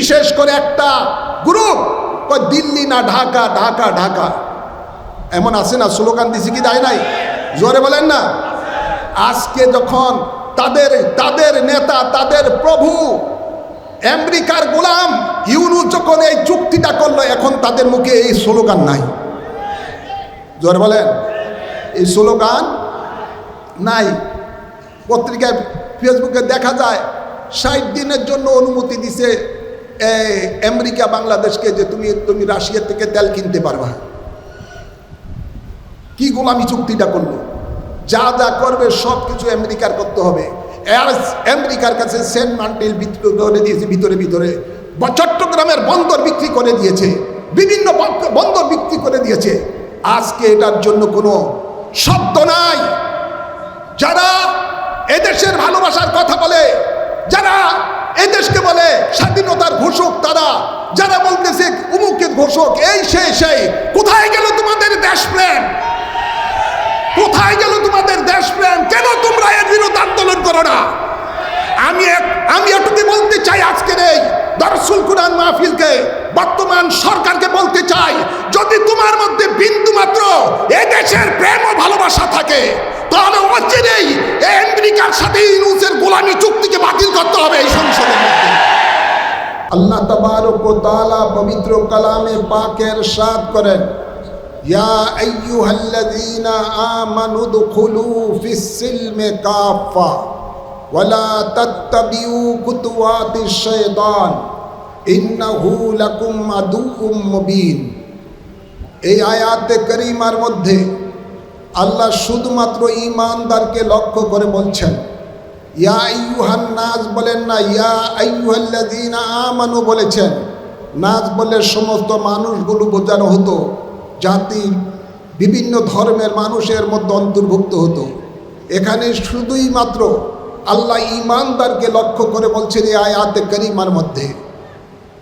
বিশেষ করে একটা গ্রুপ দিল্লি না ঢাকা, ঢাকা ঢাকা, এমন আছে না, স্লোগান দিছে কি দেয় নাই? জোরে বলেন না। আজকে যখন তাদের নেতা, তাদের প্রভু আমেরিকার গোলাম ইউনূস যখন এই চুক্তিটা করলো, এখন তাদের মুখে এই স্লোগান নাই। জোরে বলেন, এই স্লোগান নাই। পত্রিকায়, ফেসবুকে দেখা যায় 60 দিনের জন্য অনুমতি দিছে আমেরিকা বাংলাদেশকে, যে তুমি রাশিয়া থেকে তেল কিনতে পারবা। কি গোলামি চুক্তিটা করলো? যা যা করবে সব কিছু আমেরিকার করতে হবে। আমেরিকার কাছে সেন্ট মার্টিন বিক্রি করে দিয়েছে, ভিতরে চট্টগ্রামের বন্দর বিক্রি করে দিয়েছে, বিভিন্ন বন্দর বিক্রি করে দিয়েছে। আজকে এটার জন্য কোনো শব্দ নাই। যারা এদেশের ভালোবাসার কথা বলে, যারা এদেশকে বলে স্বাধীনতার ঘোষক, তারা যারা বলতেছে উমুকের ঘোষক, এই সেই, কোথায় গেল তোমাদের দেশপ্রেম? কোথায় গেল তোমাদের দেশপ্রেম? কেন তোমরা এর বিরুদ্ধে আন্দোলন করো না? আমি এটুকু বলতে চাই আজকের এই দারুল কুরআন মাহফিলকে, বর্তমান সরকারকে বলতে চাই, যদি তোমার মধ্যে বিন্দু মাত্র এই দেশের প্রেম ও ভালোবাসা থাকে, তাহলে অচিরেই আমেরিকার সাথে ইউনূসের গোলামি চুক্তিকে বাতিল করতে হবে এই সংসদের মধ্যে। আল্লাহ তাবারক ওয়া তাআলা পবিত্র কালামে পাকে ইরশাদ করেন, ইয়া আইয়ুহাল্লাযীনা আমানু দুখুলু ফিস-সিলমি কাফা ওয়ালা তাত্তাবিউ খুতুওয়াতিশ শাইতান ইন্নাহু লাকুম আদুউম মুবিন। এই আয়াতে কারীমার মধ্যে আল্লাহ শুধুমাত্র ঈমানদারকে লক্ষ্য করে বলছেন। ইয়া আইয়ুহান নাস বলেন না, ইয়া আইয়ুহাল্লাযীনা আমানু বলেছেন। নাস বলে সমস্ত মানুষগুলো বোঝানো হতো, জাতি বিভিন্ন ধর্মের মানুষের মধ্যে অন্তর্ভুক্ত হতো। এখানে শুধুই মাত্র আল্লাহ ঈমানদারকে লক্ষ্য করে বলছেন এই আয়াতে কারীমার মধ্যে,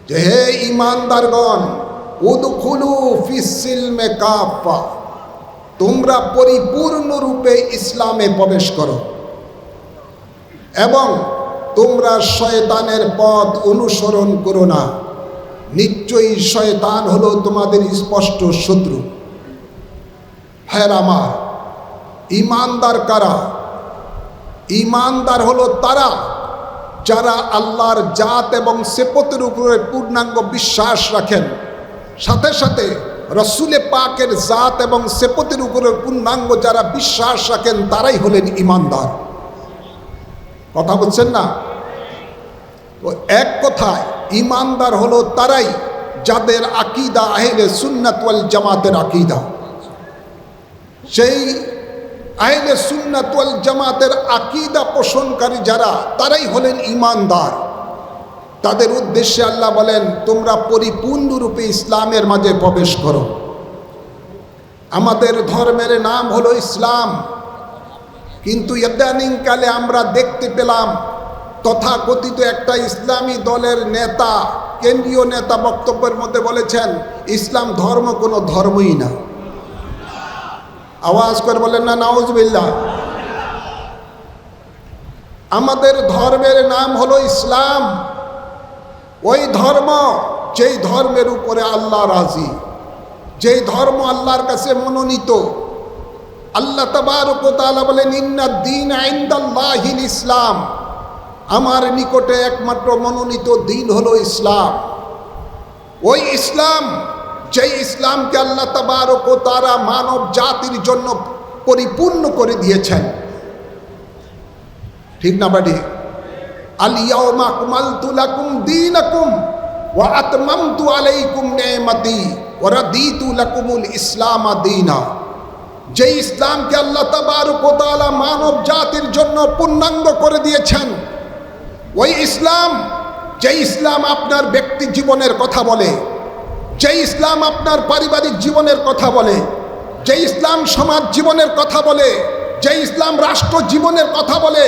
যে হে ঈমানদারগণ, উদখুলু ফিস-সিলমি কাফা, তোমরা পরিপূর্ণরূপে ইসলামে প্রবেশ করো এবং তোমরা শয়তানের পথ অনুসরণ করো না। নিশ্চয়ই শয়তান হলো তোমাদের স্পষ্ট শত্রু। হ্যাঁ আমার ঈমানদার কারা? ঈমানদার হলো তারা যারা আল্লাহর জাত এবং সিফাতের উপরে পূর্ণাঙ্গ বিশ্বাস রাখেন, সাথে সাথে রসুলে পাকের জাত এবং সিফাতের উপরে পূর্ণাঙ্গ যারা বিশ্বাস রাখেন, তারাই হলেন ঈমানদার। কথা বলছেন না? তো এক কথায় ঈমানদার হলো তারাই যাদের আকীদা আহলে সুন্নাত ওয়াল জামাতের আকীদা। সেই আহলে সুন্নাত ওয়াল জামাতের আকীদা পোষণকারী যারা, তারাই হলেন ঈমানদার। তাদের উদ্দেশ্যে আল্লাহ বলেন, তোমরা পরিপূর্ণরূপে ইসলামের মাঝে প্রবেশ করো। আমাদের ধর্মের নাম হলো ইসলাম, কিন্তু ইদানীংকালে আমরা দেখতে পেলাম তথাকথিত একটা ইসলামী দলের নেতা, কেন্দ্রীয় নেতা বক্তব্যের মধ্যে বলেছেন, ইসলাম ধর্ম কোনো ধর্মই না। আওয়াজ করে বলেন না নাউজুবিল্লাহ। আমাদের ধর্মের নাম হলো ইসলাম, ওই ধর্ম যেই ধর্মের উপরে আল্লাহ রাজি, যেই ধর্ম আল্লাহর কাছে মনোনীত। আল্লাহ তাবারক ওয়া তাআলা বলেন, ইন্নাদ দীনা ইনদাল্লাহিল ইসলাম, আমার নিকটে একমাত্র মনোনীত দিন হলো ইসলাম। ওই ইসলাম, যেই ইসলামকে আল্লাহ তাবারক ওয়া তাআলা মানব জাতির জন্য পরিপূর্ণ করে দিয়েছেন। ঠিক না বাড়ি? আল ইয়াউমা আকমালতু লাকুম দীনাকুম ওয়া আতমামতু আলাইকুম নি'মাতি ওয়া রাদিতু লাকুমুল ইসলাম দীনা। যেই ইসলামকে আল্লাহ তাবারক ওয়া তাআলা মানব জাতির জন্য পূর্ণাঙ্গ করে দিয়েছেন, ওই ইসলাম, যেই ইসলাম আপনার ব্যক্তি জীবনের কথা বলে, যেই ইসলাম আপনার পারিবারিক জীবনের কথা বলে, যেই ইসলাম সমাজ জীবনের কথা বলে, যেই ইসলাম রাষ্ট্র জীবনের কথা বলে,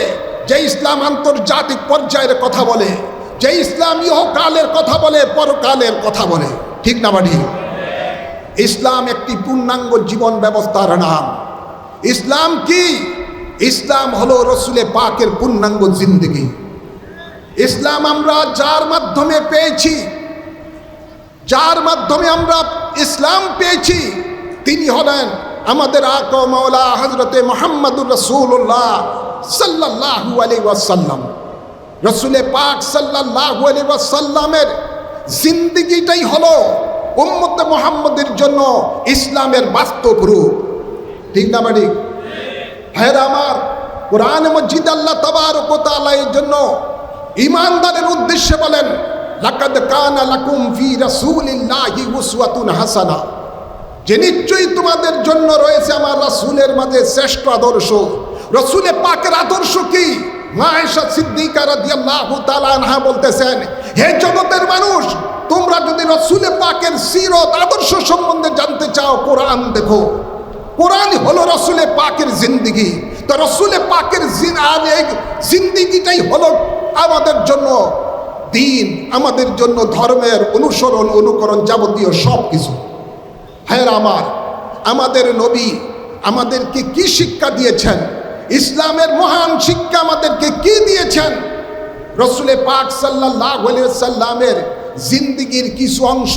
যেই ইসলাম আন্তর্জাতিক পর্যায়ের কথা বলে, যেই ইসলাম ইহকালের কথা বলে, পরকালের কথা বলে। ঠিক না বাড়ি? ইসলাম একটি পূর্ণাঙ্গ জীবন ব্যবস্থার নাম। ইসলাম কি? ইসলাম হলো রসুলে পাকের পূর্ণাঙ্গ জিন্দেগি। ইসলাম আমরা যার মাধ্যমে পেয়েছি, যার মাধ্যমে আমরা ইসলাম পেয়েছি, তিনি হলেন আমাদের আকা ও মাওলা হযরতে মুহাম্মদুর রাসূলুল্লাহ সাল্লাল্লাহু আলাইহি ওয়াসাল্লাম। রাসূলে পাক সাল্লাল্লাহু আলাইহি ওয়াসাল্লামের জিন্দেগিটাই হলো উম্মতে মুহাম্মদের জন্য ইসলামের বাস্তব রূপ। ঠিক না বাড়ি? ভাইরা আমার, কোরআন মজিদ আল্লাহ তাবারক ওয়া তাআলা এর জন্য ঈমানদারের উদ্দেশ্যে বলেন, লাকাদ কানা লাকুম ফি রাসূলিল্লাহি উসওয়াতুন হাসানা, যে নিশ্চয়ই তোমাদের জন্য রয়েছে আমার রাসূলের মাঝে শ্রেষ্ঠ আদর্শ। রাসূলে পাকের আদর্শ কি? মা আয়েশা সিদ্দিকা রাদিয়াল্লাহু তাআলা আনহা বলতেছেন, হে জগতের মানুষ, তোমরা যদি রাসূলে পাকের সিরত আদর্শ সম্বন্ধে জানতে চাও, কোরআন দেখো। কোরআন হলো রাসূলে পাকের জিন্দেগি। তো রাসূলে পাকের জিন্দেগিটাই হলো আমাদের জন্য দিন, আমাদের জন্য ধর্মের অনুসরণ অনুকরণ যাবতীয় সব কিছু। হ্যাঁ আমার, আমাদের নবী আমাদেরকে কি শিক্ষা দিয়েছেন? ইসলামের মহান শিক্ষা আমাদেরকে কি দিয়েছেন? রাসূলে পাক সাল্লাল্লাহু আলাইহি ওয়াসাল্লামের জিন্দেগির কিছু অংশ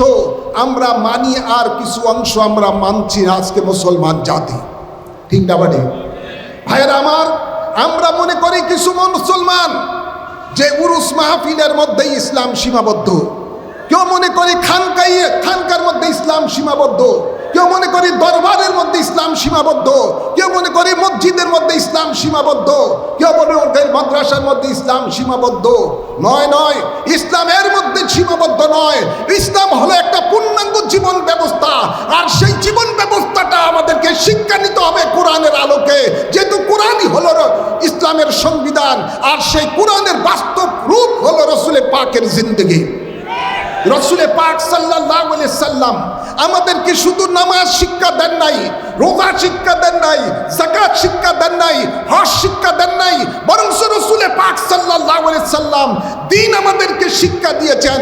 আমরা মানি, আর কিছু অংশ আমরা মানছি না আজকে মুসলমান জাতি। ঠিক না বাড়ি? ভাইয়েরা আমার, আমরা মনে করি কিছু মুসলমান যে উরুস মাহফিলের মধ্যেই ইসলাম সীমাবদ্ধ, কেউ মনে করি খানকার মধ্যে ইসলাম সীমাবদ্ধ, কেউ মনে করি দরবারের মধ্যে ইসলাম সীমাবদ্ধ, কেউ মনে করি মসজিদের মধ্যে ইসলাম সীমাবদ্ধ, কেউ মনে করি মাদ্রাসার মধ্যে ইসলাম সীমাবদ্ধ। নয় নয়, ইসলাম এর মধ্যে সীমাবদ্ধ নয়। ইসলাম হলো একটা পূর্ণাঙ্গ জীবন ব্যবস্থা, আর সেই জীবন ব্যবস্থাটা আমাদেরকে শিক্ষা নিতে হবে কোরআনের আলোকে, যেহেতু কোরআনই হলো ইসলামের সংবিধান, আর সেই কোরআনের বাস্তব রূপ হলো রাসূলে পাকের জিন্দেগি। রাসূলে পাক সাল্লাল্লাহু আলাইহি সাল্লাম আমাদেরকে শুধু নামাজ শিক্ষা দেন নাই, রোজা শিক্ষা দেন নাই, যাকাত শিক্ষা দেন নাই, হজ শিক্ষা দেন নাই, বরং রাসূলে পাক সাল্লাল্লাহু আলাইহি সাল্লাম দিন আমাদেরকে শিক্ষা দিয়েছেন।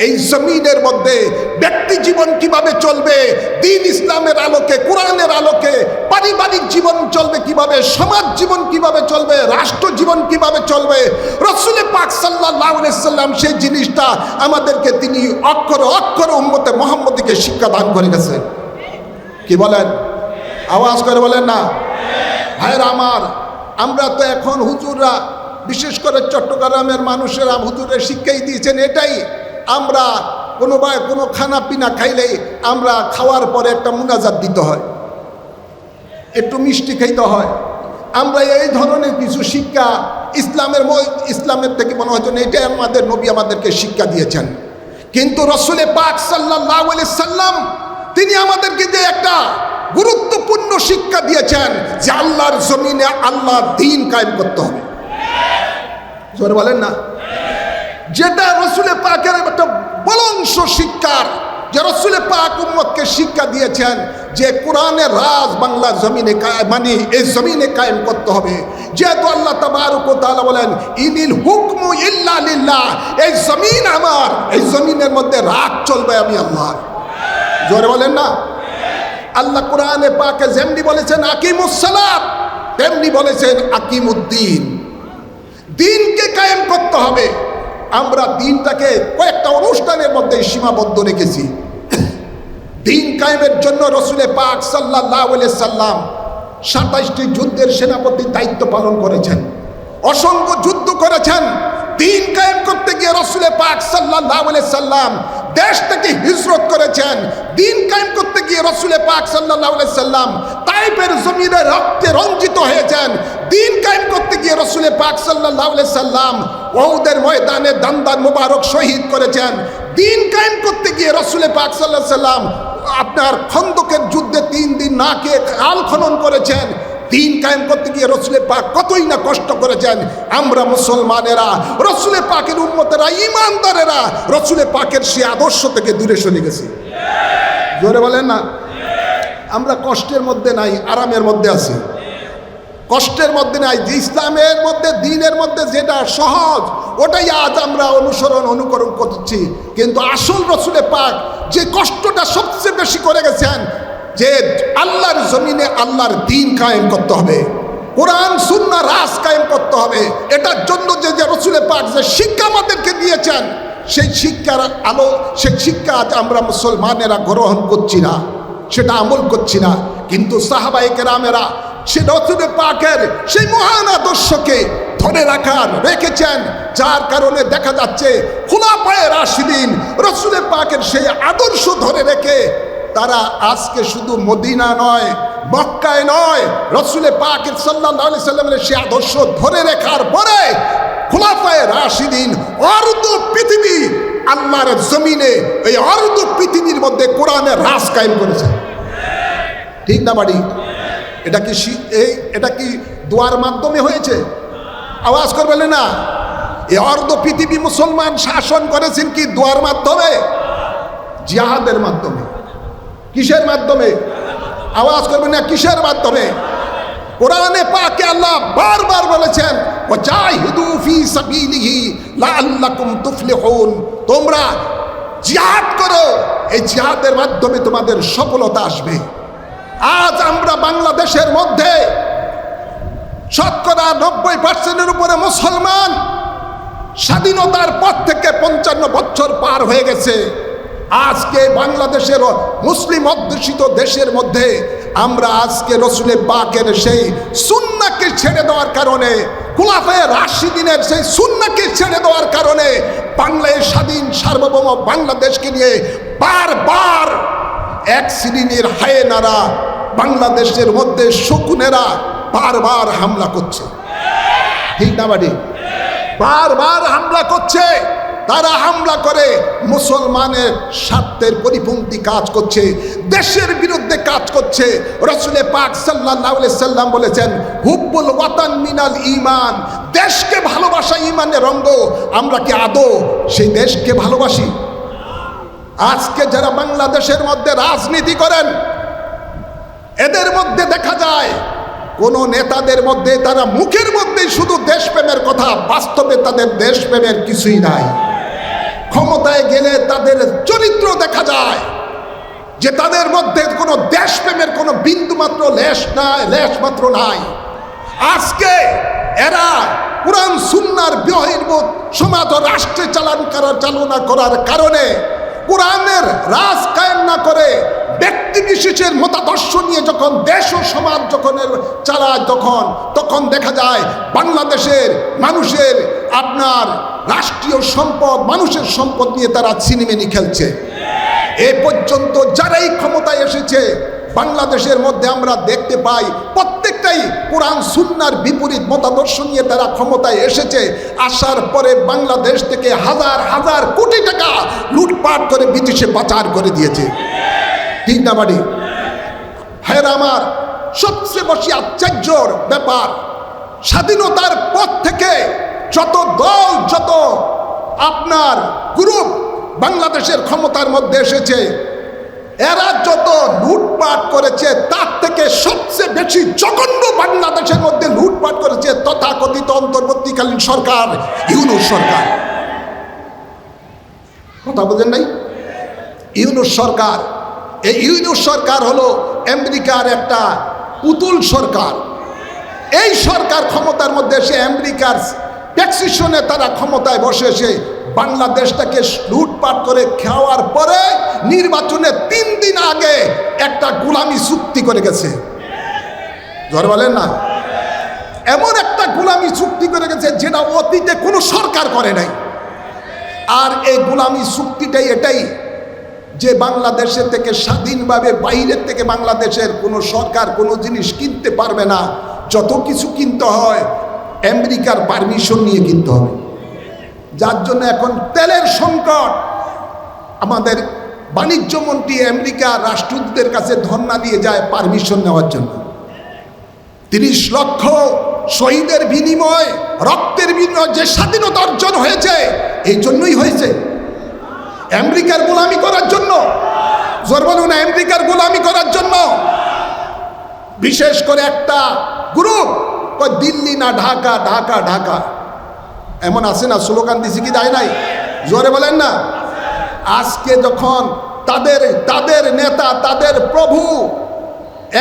এই জমিনের মধ্যে ব্যক্তি জীবন কিভাবে চলবে দিন ইসলামের আলোকে, কোরআনের আলোকে, পারিবারিক জীবন চলবে কিভাবে, সমাজ জীবন কিভাবে চলবে, রাষ্ট্র জীবন কিভাবে চলবে, রাসূলে পাক সাল্লাল্লাহু আলাইহি সাল্লাম সেই জিনিসটা আমাদেরকে তিনি অক্ষরে অক্ষরে উম্মতে মুহাম্মদীকে শিক্ষা দান করে গেছেন। কি বলেন? আওয়াজ করে বলেন না। ভাইরা আমার, আমরা তো এখন হুজুররা, বিশেষ করে চট্টগ্রামের মানুষেরা হুজুরের শিক্ষাই দিয়েছেন এটাই, আমরা কোনো খানা পিনা খাইলেই আমরা খাওয়ার পরে একটা মুনাজাত দিতে হয়, একটু মিষ্টি খাইতে হয়। আমরা এই ধরনের কিছু শিক্ষা ইসলামের থেকে মনে হয় এটাই আমাদের নবী আমাদেরকে শিক্ষা দিয়েছেন। কিন্তু রাসূলে পাক সাল্লাল্লাহু আলাইহি সাল্লাম তিনি আমাদেরকে যে একটা গুরুত্বপূর্ণ শিক্ষা দিয়েছেন যে আল্লাহর জমিনে আল্লাহর দ্বীন কায়েম করতে হবে। জোরে বলেন না। যেটা রাসূলে পাকের একটা বলংশ শিক্ষার, যে রাসূলে পাক উম্মতকে শিক্ষা দিয়েছেন যে কোরআনের রাজ বাংলার জমিনে মানে এই জমিনে কায়েম করতে হবে। যেহেতু আল্লাহ তাবারক ওয়া তাআলা বলেন, ইনিল হুকমু ইল্লা লিল্লাহ, এই জমিন আমার, এই জমিনের মধ্যে রাজ চলবে আমি আল্লাহ। জোরে বলেন না। আল্লাহ কোরআনে পাকে যেমনি বলেছেন আকিমুস সালাত, তেমনি বলেছেন আকিমুদ্দিন, দ্বীনকে কায়েম করতে হবে। আমরা দ্বীনটাকে কয়েকটা অনুষ্ঠানের মধ্যে সীমাবদ্ধ রেখেছি। দ্বীন কায়েমের জন্য রাসূলে পাক সাল্লাল্লাহু আলাইহি সাল্লাম 27টি যুদ্ধের সেনাপতির দায়িত্ব পালন করেছেন, অসংখ্য যুদ্ধ করেছেন। দ্বীন কায়েম করতে গিয়ে রাসূলে পাক সাল্লাল্লাহু আলাইহি সাল্লাম দেশ থেকে হিজরত করেছেন। দ্বীন কায়েম করতে গিয়ে রাসূলে পাক সাল্লাল্লাহু আলাইহি সাল্লাম তায়েফের জমিনে রক্তে রঞ্জিত হয়েছেন। দ্বীন কায়েম করতে গিয়ে রাসূলে পাক সাল্লাল্লাহু আলাইহি সাল্লাম উহুদের ময়দানে দান্দান মুবারক শহীদ করেছেন। দ্বীন কায়েম করতে গিয়ে রাসূলে পাক সাল্লাল্লাহু আলাইহি সাল্লাম আপনার খন্দকের যুদ্ধে 3 দিন না খেয়ে খাল খনন করেছেন। দ্বীন কায়েম করতে গিয়ে রাসূলে পাক কতই না কষ্ট করেছেন। আমরা মুসলমানেরা, রাসূলে পাকের উম্মতেরা, ঈমানদারেরা রাসূলে পাকের সেই আদর্শ থেকে দূরে সরে গেছি। জোরে বলেন না। আমরা কষ্টের মধ্যে নাই, আরামের মধ্যে আছি। কষ্টের মধ্যে নাই, যে ইসলামের মধ্যে দ্বীনের মধ্যে যেটা সহজ ওটাই আজ আমরা অনুকরণ করছি। কিন্তু আসল রাসূলে পাক যে কষ্টটা সবচেয়ে বেশি করে গেছেন যে আল্লাহর জমিনে আল্লাহর দ্বীন কায়েম করতে হবে। কোরআন সুন্নাহ রাজ কায়েম করতে হবে। এটার জন্য যে রাসূল পাক যে শিক্ষা আমাদেরকে দিয়েছেন, সেই শিক্ষার আলো, সেই শিক্ষা আজ আমরা মুসলমানেরা গ্রহণ করছি না, সেটা আমল করছি না। কিন্তু সাহাবায়ে কেরামেরা সে রাসূল পাকের সেই মহান আদর্শকে ধরে রেখেছেন, যার কারণে দেখা যাচ্ছে খুলাফায়ে রাশিদিন রাসূল পাকের সেই আদর্শ ধরে রেখে তারা আজকে শুধু মদিনা নয়, মক্কায় নয়, রাসূল পাকের সাল্লাল্লাহু আলাইহি সাল্লামের সেই আদর্শ ধরে রাখার পরে খুলাফায়ে রাশিদিন অর্ধ পৃথিবী, আল্লাহর জমিনে এই অর্ধ পৃথিবীর মধ্যে কোরআনের রাজ কায়েম করেছে। ঠিক না বাড়ি? এটা কি দোয়ার মাধ্যমে হয়েছে? আওয়াজ করবেন না। এই অর্ধ পৃথিবী মুসলমান শাসন করেছেন কি দোয়ার মাধ্যমে? জিহাদের মাধ্যমে। কিসের মাধ্যমে? আওয়াজ করবেন না, কিসের মাধ্যমে? কোরআনে পাকে আল্লাহ বারবার বলেছেন, ওয়াজাহিদু ফি সাবিলিহি লাআল্লাকুম তুফলিহুন, তোমরা জিহাদ করো, এই জিহাদের মাধ্যমে তোমাদের সফলতা আসবে। আজ আমরা বাংলাদেশের মধ্যে 90% উপরে মুসলমান। স্বাধীনতার পর থেকে 55 বছর পার হয়ে গেছে। আজকে বাংলাদেশের মুসলিম অধ্যুষিত দেশের মধ্যে আমরা আজকে রাসূল পাকের সেই সুন্নাহকে ছেড়ে দেওয়ার কারণে, খুলাফায়ে রাশিদিনের সেই সুন্নাহকে ছেড়ে দেওয়ার কারণে বাংলায় স্বাধীন সার্বভৌম বাংলাদেশকে নিয়ে বারবার এক শ্রেণীর হায়েনারা, বাংলাদেশের মধ্যে শকুনেরা বারবার হামলা করছে। ঠিক না বাড়ি? বারবার হামলা করছে। তারা হামলা করে মুসলমানের স্বার্থের পরিপন্থী কাজ করছে, দেশের বিরুদ্ধে কাজ করছে। রাসূল পাক সাল্লাল্লাহু আলাইহি সাল্লাম বলেছেন, হুব্বুল ওয়াতান মিনাল ঈমান, দেশকে ভালোবাসা ঈমানের অঙ্গ। আমরা কি আদৌ সেই দেশকে ভালোবাসি? আজকে যারা বাংলাদেশের মধ্যে রাজনীতি করেন, এদের মধ্যে দেখা যায় কোন নেতাদের মধ্যে তারা মুখের মধ্যেই শুধু দেশপ্রেমের কথা, বাস্তবে তাদের দেশপ্রেমের কিছুই নাই। ক্ষমতায় গেলে তাদের চরিত্র দেখা যায় যে তাদের মধ্যে কোনো দেশপ্রেমের কোনো বিন্দু মাত্র লেশ মাত্র নাই। আজকে এরা কোরআন সুন্নাহর বহির্ভূত সমাজ ও রাষ্ট্রে চালনা করার কারণে, কোরআনের রাজ কায়েম না করে ব্যক্তি বিশেষের মতাদর্শ নিয়ে যখন দেশ ও সমাজ যখন চালায়, তখন দেখা যায় বাংলাদেশের মানুষের আপনার রাষ্ট্রীয় সম্পদ, মানুষের সম্পদ নিয়ে তারা ছিনিমিনি খেলছে। এ পর্যন্ত যারাই ক্ষমতায় এসেছে বাংলাদেশের মধ্যে আমরা দেখতে পাই প্রত্যেকটাই কোরআন সুন্নাহর বিপরীত মতাদর্শ নিয়ে তারা ক্ষমতায় এসেছে। আসার পরে বাংলাদেশ থেকে হাজার হাজার কোটি টাকা লুটপাট করে বিদেশে পাচার করে দিয়েছে। ঠিক না বাড়ি? হ্যাঁ, আমার সবচেয়ে বেশি আশ্চর্যর ব্যাপার, স্বাধীনতার পর থেকে যত দল, যত আপনার গ্রুপ বাংলাদেশের ক্ষমতার মধ্যে এসেছে, এরা যত লুটপাট করেছে তার থেকে সবচেয়ে বেশি জঘন্য বাংলাদেশের মধ্যে লুটপাট করেছে তথাকথিত অন্তর্বর্তীকালীন সরকার, ইউনূস সরকার। কথা বোঝেন নাই? ইউনূস সরকার, এই ইউনূস সরকার হলো আমেরিকার একটা পুতুল সরকার। এই সরকার ক্ষমতার মধ্যে এসে আমেরিকার ট্যাক্সেশনে তারা ক্ষমতায় বসে এসে বাংলাদেশটাকে লুটপাট করে খাওয়ার পরে নির্বাচনের 3 দিন আগে একটা গোলামি চুক্তি করে গেছে। জোরে বলেন না। এমন একটা গোলামি চুক্তি করে গেছে যেটা অতীতে কোনো সরকার করে নাই। আর এই গোলামি চুক্তিটাই এটাই যে বাংলাদেশের থেকে স্বাধীনভাবে বাইরের থেকে বাংলাদেশের কোনো সরকার কোনো জিনিস কিনতে পারবে না। যত কিছু কিনতে হয় আমেরিকার পারমিশন নিয়ে কিনতে হবে। যার জন্য এখন তেলের সংকট। আমাদের বাণিজ্য মন্ত্রী আমেরিকার রাষ্ট্রদূতের কাছে ধর্ণা দিয়ে যায় পারমিশন নেওয়ার জন্য। 30 লক্ষ শহীদের বিনিময়, রক্তের বিনিময় যে স্বাধীনতা অর্জন হয়েছে, এই জন্যই হয়েছে, আমেরিকার গোলামি করার জন্য। জোর বলুন, আমেরিকার গোলামি করার জন্য। বিশেষ করে একটা গ্রুপ, দিল্লি না ঢাকা, ঢাকা ঢাকা, এমন আছে না, স্লোগান দিছি কি দেয় নাই? জোরে বলেন না। আজকে যখন তাদের নেতা, তাদের প্রভু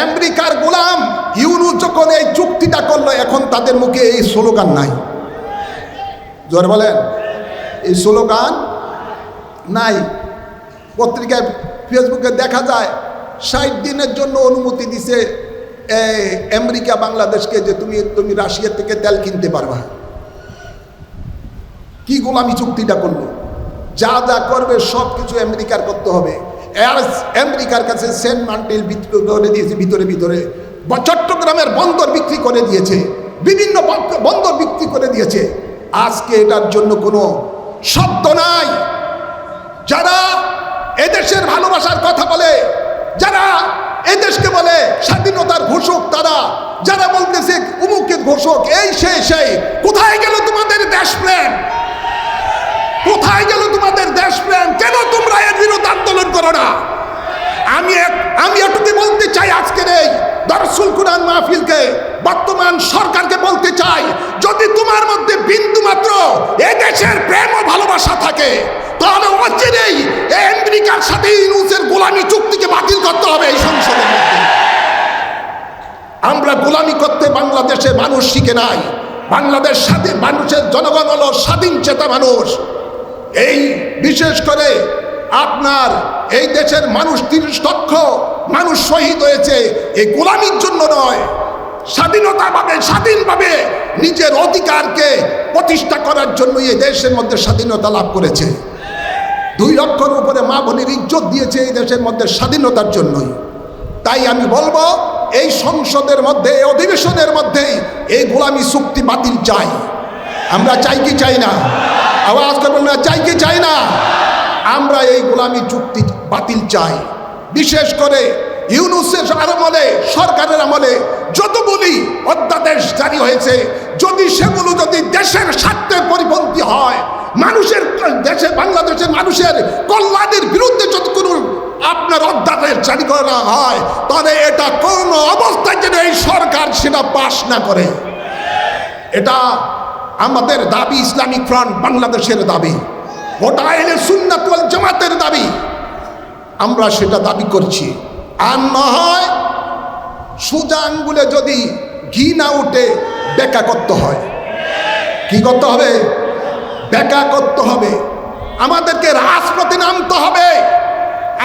আমেরিকার গোলাম ইউনূস যখন এই চুক্তিটা করলো, এখন তাদের মুখে এই স্লোগান নাই। জোরে বলেন, এই স্লোগান নাই। পত্রিকায় ফেসবুকে দেখা যায় 60 দিনের জন্য অনুমতি দিছে আমেরিকা বাংলাদেশকে, যে তুমি রাশিয়া থেকে তেল কিনতে পারবা। কি গোলামি চুক্তিটা করলো? যা যা করবে সব কিছু আমেরিকার করতে হবে। আমেরিকার কাছে সেন্ট মার্টিন বিক্রি করে দিয়েছে, ভিতরে ভিতরে চট্টগ্রামের বন্দর বিক্রি করে দিয়েছে, বিভিন্ন বন্দর বিক্রি করে দিয়েছে। আজকে এটার জন্য কোনো শব্দ নাই। যারা এদেশের ভালোবাসার কথা বলে, যারা এদেশকে বলে স্বাধীনতার ঘোষক, তারা যারা বলতেছে উমুকের ঘোষক, এই সেই কোথায় গেল তোমাদের দেশপ্রেম? কোথায় গেল তোমাদের দেশপ্রেম? কেন তোমরা এর বিরুদ্ধে আন্দোলন করো না? আমি এটুকু বলতে চাই আজকের এই দারুল কুরআন মাহফিলকে, বর্তমান সরকারকে বলতে চাই, যদি তোমার মধ্যে বিন্দু মাত্র এই দেশের প্রেম ও ভালোবাসা থাকে, তাহলে অচিরেই আমেরিকার সাথে ইউনূসের গোলামি চুক্তিকে বাতিল করতে হবে এই সংসদের মধ্যে। আমরা গোলামি করতে বাংলাদেশের মানুষ শিখে নাই। বাংলাদেশ স্বাধীন, মানুষের জনগণ হলো স্বাধীন চেতা মানুষ। এই বিশেষ করে আপনার এই দেশের মানুষ 30 লক্ষ মানুষ শহীদ হয়েছে এই গোলামির জন্য নয়, স্বাধীনভাবে নিজের অধিকারকে প্রতিষ্ঠা করার জন্য এই দেশের মধ্যে স্বাধীনতা লাভ করেছে। 2 লক্ষর উপরে মা বোনের ইজ্জত দিয়েছে এই দেশের মধ্যে স্বাধীনতার জন্যই। তাই আমি বলবো, এই সংসদের মধ্যে, এই অধিবেশনের মধ্যেই এই গোলামি চুক্তি বাতিল চাই। আমরা চাই কি চাই না? আওয়াজ করবেন না, চাই কি চাই না? আমরা এই গোলামি চুক্তি বাতিল চাই। বিশেষ করে ইউনূসের আমলে, সরকারের আমলে যতগুলি অধ্যাদেশ জারি হয়েছে, যদি সেগুলো দেশের স্বার্থের পরিপন্থী হয়, মানুষের দেশে বাংলাদেশের মানুষের কল্যাণের বিরুদ্ধে যতগুলো আপনার অধ্যাদেশ জারি করা হয়, তাহলে এটা কোনো অবস্থায় যেন এই সরকার সেটা পাশ না করে। এটা আমাদের দাবি, ইসলামিক ফ্রন্ট বাংলাদেশের দাবি, গোটা আহলে সুন্নাত ওয়াল জামাতের দাবি। আমরা সেটা দাবি করছি। আর না হয় সোজা আঙ্গুলে যদি ঘি না উঠে বেকা করতে হয়। কি করতে হবে? বেকা করতে হবে। আমাদেরকে রাজপথে নামতে হবে।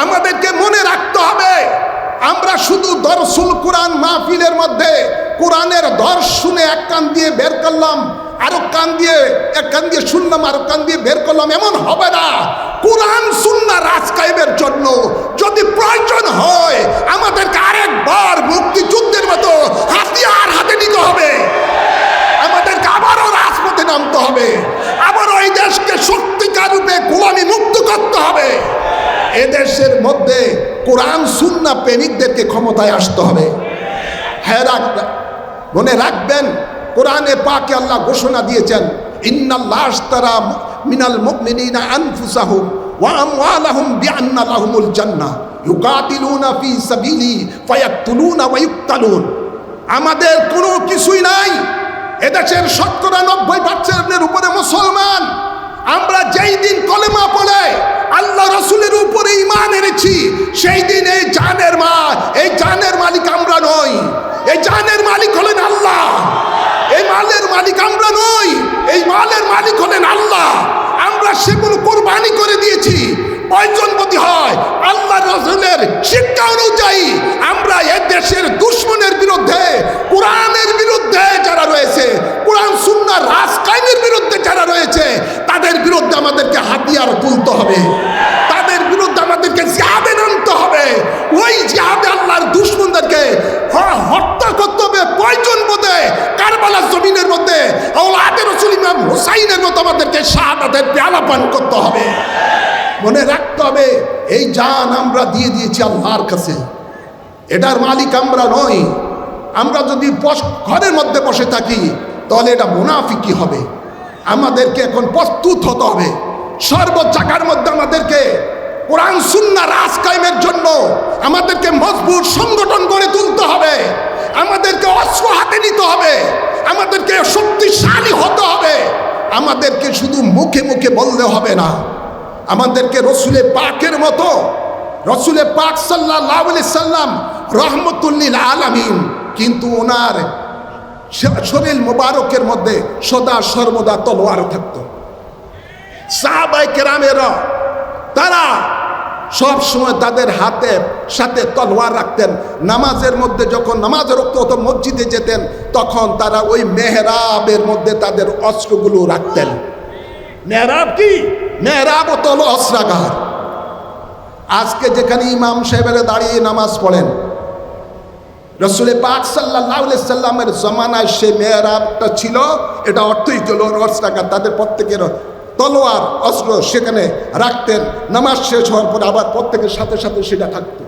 আমাদেরকে মনে রাখতে হবে, আমরা শুধু দারুল কুরআন মাহফিলের মধ্যে কোরআনের দর্শ শুনে এক কান দিয়ে বের করলাম, আরেক কান দিয়ে, এক কান দিয়ে শুনলাম, আরেক কান দিয়ে বের করলাম, এমন হবে না। কোরআন সুন্নাহ রাজ কায়েমের জন্য যদি প্রয়োজন হয়, আমাদেরকে আরেকবার মুক্তিযুদ্ধের মতো হাতিয়ার হাতে নিতে হবে। আমাদেরকে আবারও রাজপথে নামতে হবে, আবারও এই দেশকে সত্যিকার রূপে গোলামি মুক্ত করতে হবে। এদেশের মধ্যে কোরআন সুন্নাহ প্রেমিকদেরকে ক্ষমতায় আসতে হবে। হ্যাঁ, মনে রাখবেন, কোরআনে পাকে আল্লাহ ঘোষণা দিয়েছেন, ইন্নাল্লাহ আশতারা মিনাল মুমিনিনা আনফুসাহুম ওয়া আমওয়ালাহুম বিআন্না লাহুমুল জান্নাহ ইউকাতিলুনা ফি সাবিলি ফায়াকতুলুনা ওয়া ইউকতালুন। আমাদের কোনো কিছুই নাই। এদেশের 90% উপরে মুসলমান। আমরা যেই দিন কলেমা পড়ে আল্লাহ রাসূলের উপরে ঈমান এনেছি, সেই দিন এই জানের মালিক আমরা নই। এই জানের মালিক হলেন আল্লাহ। এই মালের মালিক আমরা নই, এই মালের মালিক হলেন আল্লাহ। আমরা সেগুলো কোরবানি করে দিয়েছি। প্রয়োজনপতি হয় আল্লাহ রাসূলের শিক্ষা অনুযায়ী আমরা এই দেশের দুশমনের বিরুদ্ধে, কোরআনের বিরুদ্ধে যারা রয়েছে, কোরআন সুন্নাহ রাজ কায়েমের বিরুদ্ধে যারা রয়েছে, তাদের বিরুদ্ধে আমাদেরকে হাতিয়ার তুলতে হবে। তাদের বিরুদ্ধে আমাদেরকে জিহাদে নামতে হবে। ওই জিহাদে আল্লাহর দুশমনদেরকে হত্যা করতে হবে। প্রয়োজন বোধে কারবালার জমিনের মধ্যে আওলাদে রাসূল ইমাম হুসাইনের মতো আমাদেরকে শাহাদাতের পেয়ালা পান করতে হবে। মনে রাখতে হবে, এই জান আমরা দিয়ে দিয়েছি আল্লাহর কাছে। এটার মালিক আমরা নই। আমরা যদি ঘরের মধ্যে বসে থাকি, তাহলে এটা মুনাফিকি হবে। আমাদেরকে এখন প্রস্তুত হতে হবে। সর্ব জায়গার মধ্যে আমাদেরকে কোরআন সুন্নাহ রাজ কায়েমের জন্য আমাদেরকে মজবুত সংগঠন গড়ে তুলতে হবে। আমাদেরকে অস্ত্র হাতে নিতে হবে। আমাদেরকে শক্তিশালী হতে হবে। আমাদেরকে শুধু মুখে মুখে বললে হবে না। আমাদেরকে রসুলে পাকের মতো, রসুলে পাক সাল্লাল্লাহু আলাইহি সাল্লাম রহমতুল লিল আলামিন, কিন্তু ওনার শরীর মোবারকের মধ্যে সদা সর্বদা তলোয়ার থাকতো। সাহাবায়ে কেরামেরা তারা সব সময় তাদের হাতের সাথে তলোয়ার রাখতেন। নামাজের মধ্যে যখন নামাজের রক্ত হতো, মসজিদে যেতেন, তখন তারা ওই মেহরাবের মধ্যে তাদের অস্ত্রগুলো রাখতেন। মেহরাব কি? মেহরাব তো হলো অস্ত্রাগার। আজকে যেখানে ইমাম সাহেবেরা দাঁড়িয়ে নামাজ পড়েন, রসুল পাক সাল্লাল্লাহু আলাইহি সাল্লামের জমানায় সেই মেহরাবটা ছিল, এটা অর্থই ছিল অস্ত্রাগার। তাদের প্রত্যেকের তলোয়ার অস্ত্র সেখানে রাখতেন। নামাজ শেষ হওয়ার পর আবার প্রত্যেকের সাথে সাথে সেটা থাকত।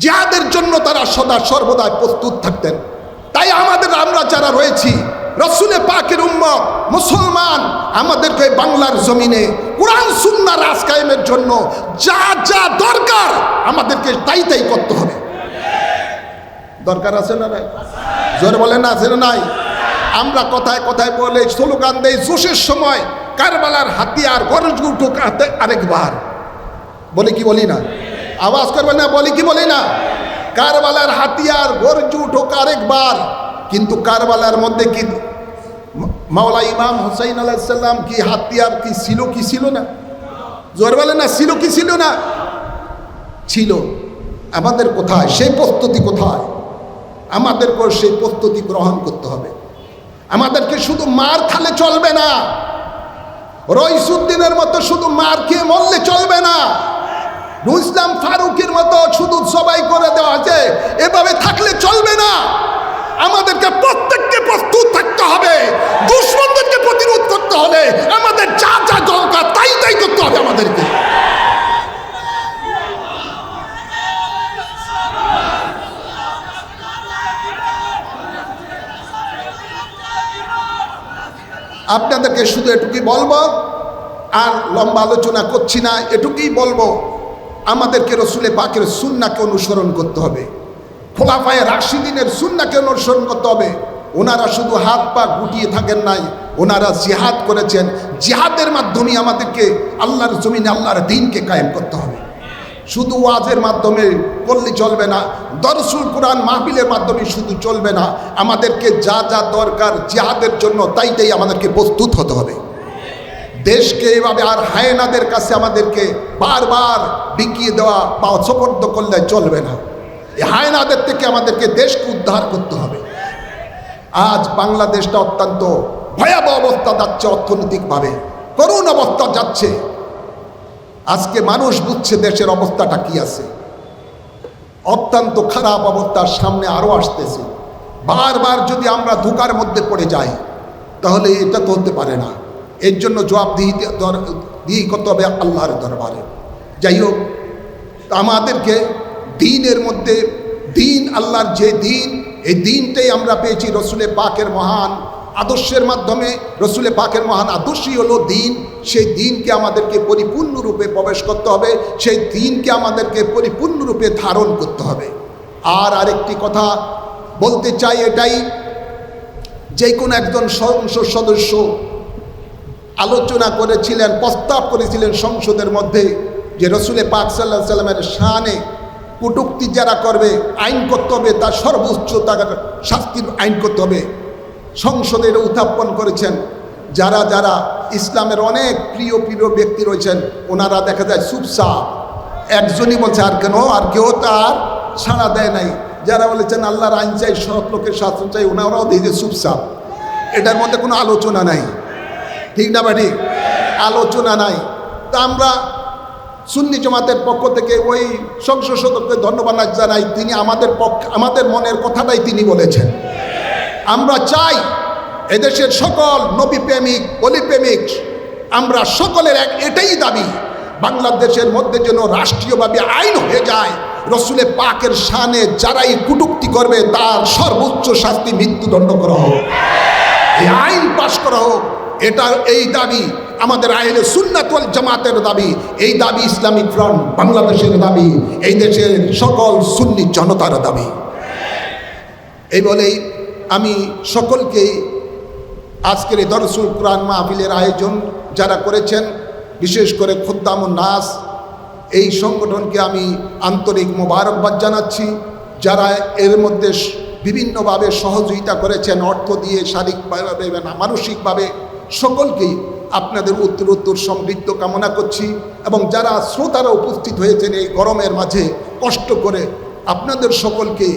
জিহাদের জন্য তারা সদা সর্বদা প্রস্তুত থাকতেন। তাই আমরা যারা রয়েছি রসুল পাকের উম্মত মুসলমান, আমাদেরকে বাংলার জমিনে কুরআন সুন্নাহ রাজ কায়েমের জন্য যা যা দরকার আমাদেরকে তাই তাই করতে হবে। দরকার আছে না নাই? জোরে বলেন আছে না নাই? আমরা কথায় কথায় বলে স্লোগান দেই, জোশের সময় কারবালার হাতিয়ার গরজ উঠুক আরেকবার। বলি কি বলি না? আওয়াজ করবেন না, বলি কি বলি না? কারবালার হাতিয়ার গরজ উঠুক আরেকবার। কিন্তু কারবালার মধ্যে কি মাওলা ইমাম হুসাইন আলাইহিস সালাম কি হাতিয়ার কি ছিল কি ছিল না? জোরে বলেন না, ছিল কি ছিল না? ছিল। আমাদের কোথায় সেই প্রস্তুতি? কোথায়? আমাদেরকে সেই প্রস্তুতি গ্রহণ করতে হবে। আমাদেরকে শুধু মার খালে চলবে না, রইসুদ্দিনের মতো শুধু মার খেয়ে মরলে চলবে না, ইসলাম ফারুকের মতো শুধু সবাই করে দেওয়া আছে এভাবে থাকলে চলবে না। আমাদেরকে প্রত্যেককে প্রস্তুত থাকতে হবে। দুশমনদেরকে প্রতিরোধ করতে হলে আমাদের যা যা দরকার তাই তাই করতে হবে আমাদেরকে। আপনাদেরকে শুধু এটুকুই বলবো, আর লম্বা আলোচনা করছি না, এটুকুই বলবো, আমাদেরকে রসুলে পাকের সুন্নাহকে অনুসরণ করতে হবে। খোলাফায়ে রাশিদিনের সুন্নাহকে অনুসরণ করতে হবে। ওনারা শুধু হাত পা গুটিয়ে থাকেন নাই, ওনারা জিহাদ করেছেন। জিহাদের মাধ্যমে আমাদেরকে আল্লাহর জমিনে আল্লাহর দ্বীনকে কায়েম করতে হবে। শুধু ওয়াজের মাধ্যমে করলে চলবে না, দরসুল কোরআন মাহফিলের মাধ্যমে শুধু চলবে না। আমাদেরকে যা যা দরকার জিহাদের জন্য তাই তাই আমাদেরকে প্রস্তুত হতে হবে। দেশকে এভাবে আর হায়েনাদের কাছে আমাদেরকে বারবার বিকিয়ে দেওয়া বা সোপর্দ করলে চলবে না। এই হায়েনাদের থেকে আমাদেরকে দেশকে উদ্ধার করতে হবে। আজ বাংলাদেশটা অত্যন্ত ভয়াবহ অবস্থা যাচ্ছে, অর্থনৈতিকভাবে করুণ অবস্থা যাচ্ছে। আজকে মানুষ বুঝছে দেশের অবস্থাটা কি আছে। অত্যন্ত খারাপ অবস্থার সামনে আরও আসতেছে। বারবার যদি আমরা ধোঁকার মধ্যে পড়ে যাই তাহলে এটা তো হতে পারে না। এর জন্য জবাবদিহি করতে হবে আল্লাহর দরবারে। যাই হোক, আমাদেরকে দ্বীনের মধ্যে দ্বীন, আল্লাহর যে দ্বীন, এই দ্বীনটাই আমরা পেয়েছি রসুলে পাকের মহান আদর্শের মাধ্যমে। রসুলে পাকের মহান আদর্শই হলো দ্বীন। সেই দ্বীনকে আমাদেরকে পরিপূর্ণরূপে প্রবেশ করতে হবে, সেই দ্বীনকে আমাদেরকে পরিপূর্ণরূপে ধারণ করতে হবে। আর আরেকটি কথা বলতে চাই, এটাই, যে কোনো একজন সংসদ সদস্য আলোচনা করেছিলেন, প্রস্তাব করেছিলেন সংসদের মধ্যে যে রসুলে পাক সাল্লাল্লাহু আলাইহি সাল্লামের শানে কটূক্তি যারা করবে আইন করতে হবে, তার সর্বোচ্চ তার শাস্তির আইন করতে হবে। সংসদে উত্থাপন করেছেন। যারা যারা ইসলামের অনেক প্রিয় প্রিয় ব্যক্তি রয়েছেন ওনারা দেখা যায় চুপচাপ। একজনই বলছে আর কেন, আর কেউ তার সাড়া দেয় নাই। যারা বলেছেন আল্লাহর আইন চাই, সৎ লোকের শাসন চাই, ওনারাও দিয়ে চুপচাপ। এটার মধ্যে কোনো আলোচনা নাই, ঠিক না ভাই? আলোচনা নাই। তা আমরা সুন্নি জামাতের পক্ষ থেকে ওই সংসদ সদস্যকে ধন্যবাদ জানাই। তিনি আমাদের মনের কথাটাই তিনি বলেছেন। আমরা চাই এদেশের সকল নবী প্রেমিক, অলি প্রেমিক, আমরা সকলের এটাই দাবি, বাংলাদেশের মধ্যে যেন রাষ্ট্রীয়ভাবে আইন হয়ে যায়, রসুলে পাকের শানে যারাই কটূক্তি করবে তার সর্বোচ্চ শাস্তি মৃত্যুদণ্ড করা হোক, এই আইন পাশ করা হোক। এটা এই দাবি আমাদের আহলে সুন্নাত ওয়াল জামাতের দাবি, এই দাবি ইসলামিক ফ্রন্ট বাংলাদেশের দাবি, এই দেশের সকল সুন্নি জনতার দাবি। এই বলেই আমি সকলকে আজকের এই দরসুল কোরআন মাহফিলের আয়োজন যারা করেছেন, বিশেষ করে খুদ্দামুন নাস এই সংগঠনকে আমি আন্তরিক মোবারকবাদ জানাচ্ছি। যারা এর মধ্যে বিভিন্নভাবে সহযোগিতা করেছেন, অর্থ দিয়ে, শারীরিকভাবে, মানসিকভাবে, সকলকেই আপনাদের উত্তরোত্তর সমৃদ্ধ কামনা করছি। এবং যারা শ্রোতারা উপস্থিত হয়েছেন এই গরমের মাঝে কষ্ট করে, আপনাদের সকলকে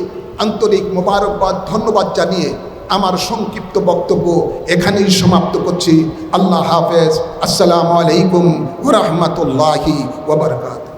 আন্তরিক মোবারকবাদ, ধন্যবাদ জানিয়ে আমার সংক্ষিপ্ত বক্তব্য এখানেই সমাপ্ত করছি। আল্লাহ হাফেজ। আসসালামু আলাইকুম ওয়া রাহমাতুল্লাহি ওয়া বারাকাতুহু।